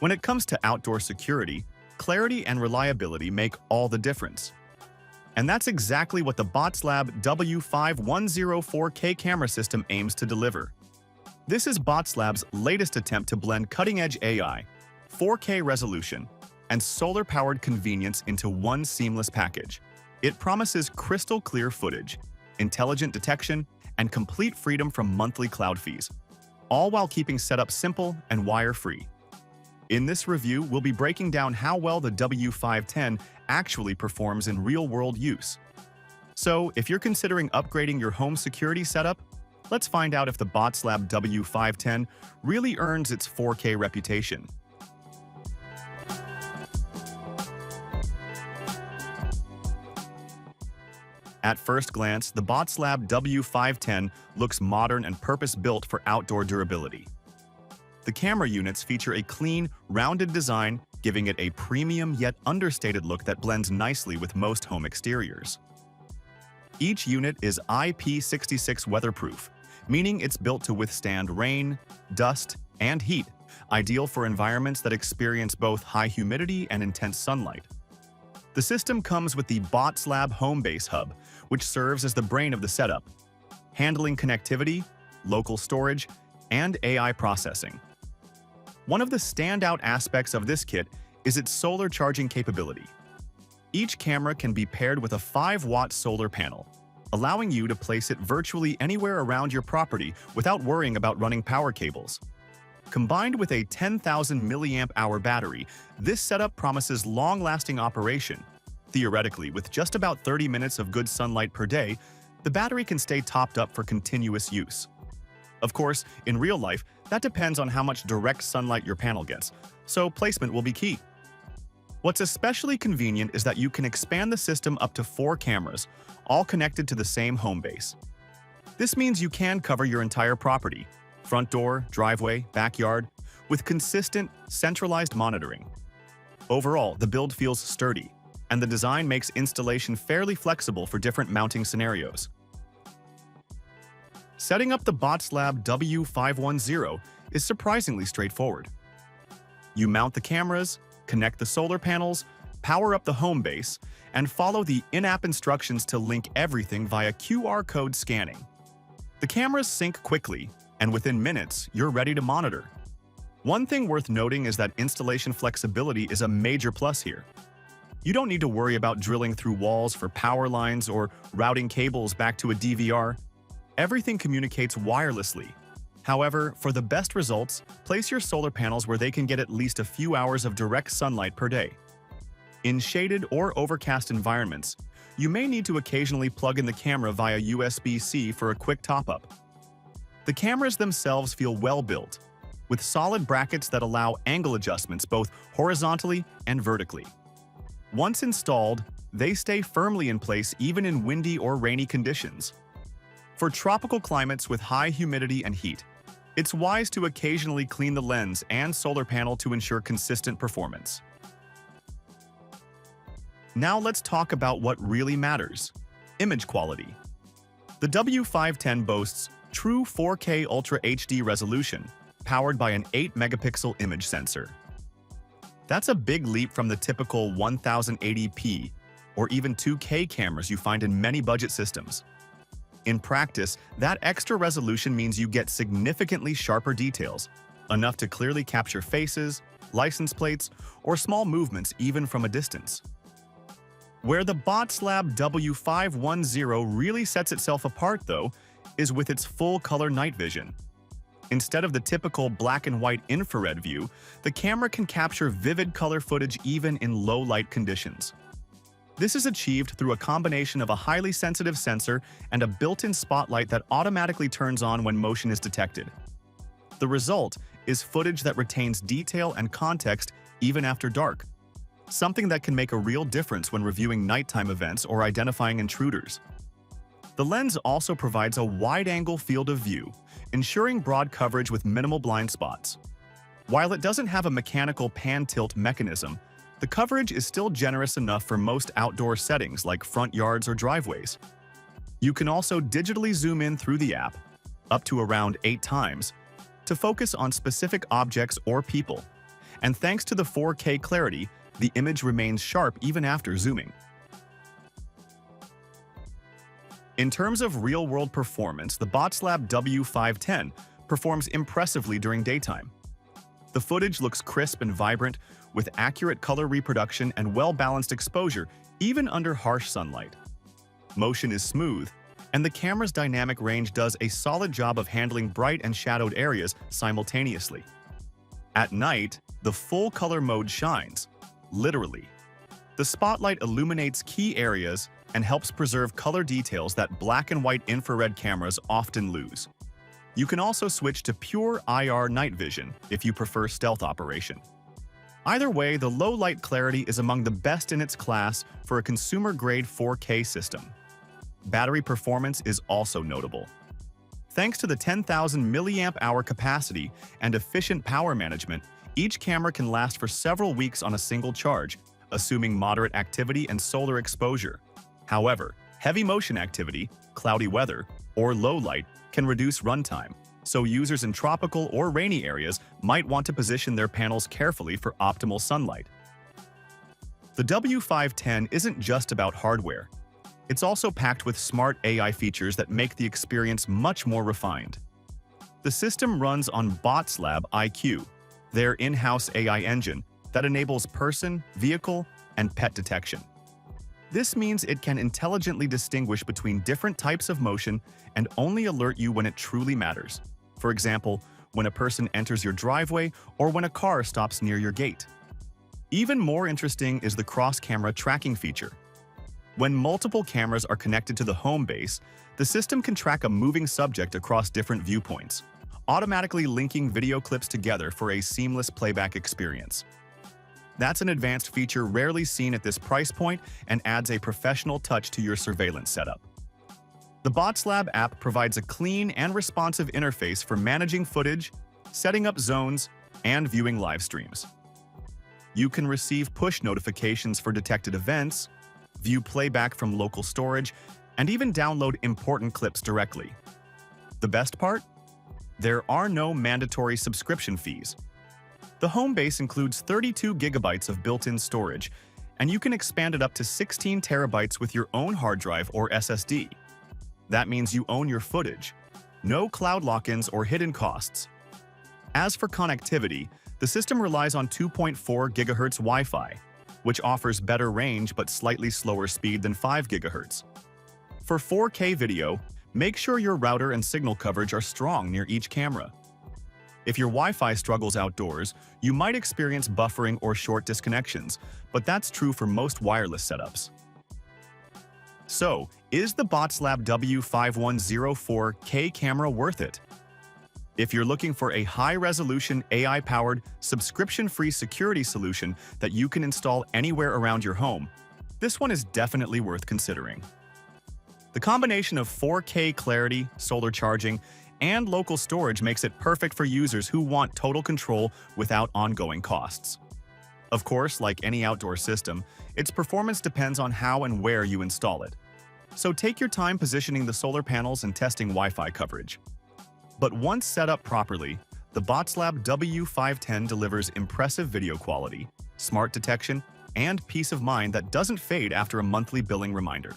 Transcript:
When it comes to outdoor security, clarity and reliability make all the difference. And that's exactly what the Botslab W510 4K camera system aims to deliver. This is Botslab's latest attempt to blend cutting-edge AI, 4K resolution, and solar-powered convenience into one seamless package. It promises crystal-clear footage, intelligent detection, and complete freedom from monthly cloud fees, all while keeping setup simple and wire-free. In this review, we'll be breaking down how well the W510 actually performs in real-world use. So, if you're considering upgrading your home security setup, let's find out if the Botslab W510 really earns its 4K reputation. At first glance, the Botslab W510 looks modern and purpose-built for outdoor durability. The camera units feature a clean, rounded design, giving it a premium yet understated look that blends nicely with most home exteriors. Each unit is IP66 weatherproof, meaning it's built to withstand rain, dust, and heat, ideal for environments that experience both high humidity and intense sunlight. The system comes with the Botslab Homebase Hub, which serves as the brain of the setup, handling connectivity, local storage, and AI processing. One of the standout aspects of this kit is its solar charging capability. Each camera can be paired with a 5-watt solar panel, allowing you to place it virtually anywhere around your property without worrying about running power cables. Combined with a 10,000 mAh battery, this setup promises long-lasting operation. Theoretically, with just about 30 minutes of good sunlight per day, the battery can stay topped up for continuous use. Of course, in real life, that depends on how much direct sunlight your panel gets, so placement will be key. What's especially convenient is that you can expand the system up to 4 cameras, all connected to the same home base. This means you can cover your entire property, front door, driveway, backyard, with consistent, centralized monitoring. Overall, the build feels sturdy, and the design makes installation fairly flexible for different mounting scenarios. Setting up the Botslab W510 is surprisingly straightforward. You mount the cameras, connect the solar panels, power up the home base, and follow the in-app instructions to link everything via QR code scanning. The cameras sync quickly, and within minutes, you're ready to monitor. One thing worth noting is that installation flexibility is a major plus here. You don't need to worry about drilling through walls for power lines or routing cables back to a DVR. Everything communicates wirelessly. However, for the best results, place your solar panels where they can get at least a few hours of direct sunlight per day. In shaded or overcast environments, you may need to occasionally plug in the camera via USB-C for a quick top-up. The cameras themselves feel well-built, with solid brackets that allow angle adjustments both horizontally and vertically. Once installed, they stay firmly in place even in windy or rainy conditions. For tropical climates with high humidity and heat, it's wise to occasionally clean the lens and solar panel to ensure consistent performance. Now let's talk about what really matters: image quality. The W510 boasts true 4K Ultra HD resolution, powered by an 8-megapixel image sensor. That's a big leap from the typical 1080p or even 2K cameras you find in many budget systems. In practice, that extra resolution means you get significantly sharper details, enough to clearly capture faces, license plates, or small movements even from a distance. Where the Botslab W510 really sets itself apart, though, is with its full-color night vision. Instead of the typical black and white infrared view, the camera can capture vivid color footage even in low-light conditions. This is achieved through a combination of a highly sensitive sensor and a built-in spotlight that automatically turns on when motion is detected. The result is footage that retains detail and context even after dark, something that can make a real difference when reviewing nighttime events or identifying intruders. The lens also provides a wide-angle field of view, ensuring broad coverage with minimal blind spots. While it doesn't have a mechanical pan-tilt mechanism, the coverage is still generous enough for most outdoor settings like front yards or driveways. You can also digitally zoom in through the app, up to around 8 times, to focus on specific objects or people, And thanks to the 4K clarity, the image remains sharp even after zooming. In terms of real-world performance, the Botslab W510 performs impressively during daytime. The footage looks crisp and vibrant, with accurate color reproduction and well-balanced exposure even under harsh sunlight. Motion is smooth, and the camera's dynamic range does a solid job of handling bright and shadowed areas simultaneously. At night, the full color mode shines, literally. The spotlight illuminates key areas and helps preserve color details that black and white infrared cameras often lose. You can also switch to pure IR night vision if you prefer stealth operation. Either way, the low light clarity is among the best in its class for a consumer-grade 4K system. Battery performance is also notable. Thanks to the 10,000 mAh capacity and efficient power management, each camera can last for several weeks on a single charge, assuming moderate activity and solar exposure. However, heavy motion activity, cloudy weather, or low light can reduce runtime, so users in tropical or rainy areas might want to position their panels carefully for optimal sunlight. The W510 isn't just about hardware. It's also packed with smart AI features that make the experience much more refined. The system runs on Botslab IQ, their in-house AI engine that enables person, vehicle, and pet detection. This means it can intelligently distinguish between different types of motion and only alert you when it truly matters. For example, when a person enters your driveway or when a car stops near your gate. Even more interesting is the cross-camera tracking feature. When multiple cameras are connected to the home base, the system can track a moving subject across different viewpoints, automatically linking video clips together for a seamless playback experience. That's an advanced feature rarely seen at this price point and adds a professional touch to your surveillance setup. The Botslab app provides a clean and responsive interface for managing footage, setting up zones, and viewing live streams. You can receive push notifications for detected events, view playback from local storage, and even download important clips directly. The best part? There are no mandatory subscription fees. The home base includes 32 gigabytes of built-in storage, and you can expand it up to 16 terabytes with your own hard drive or SSD. That means you own your footage. No cloud lock-ins or hidden costs. As for connectivity, the system relies on 2.4 GHz Wi-Fi, which offers better range but slightly slower speed than 5 GHz. For 4K video, make sure your router and signal coverage are strong near each camera. If your Wi-Fi struggles outdoors, you might experience buffering or short disconnections, but that's true for most wireless setups. So, is the Botslab W510 4K camera worth it? If you're looking for a high-resolution, AI-powered, subscription-free security solution that you can install anywhere around your home, this one is definitely worth considering. The combination of 4K clarity, solar charging, and local storage makes it perfect for users who want total control without ongoing costs. Of course, like any outdoor system, its performance depends on how and where you install it. So take your time positioning the solar panels and testing Wi-Fi coverage. But once set up properly, the Botslab W510 delivers impressive video quality, smart detection, and peace of mind that doesn't fade after a monthly billing reminder.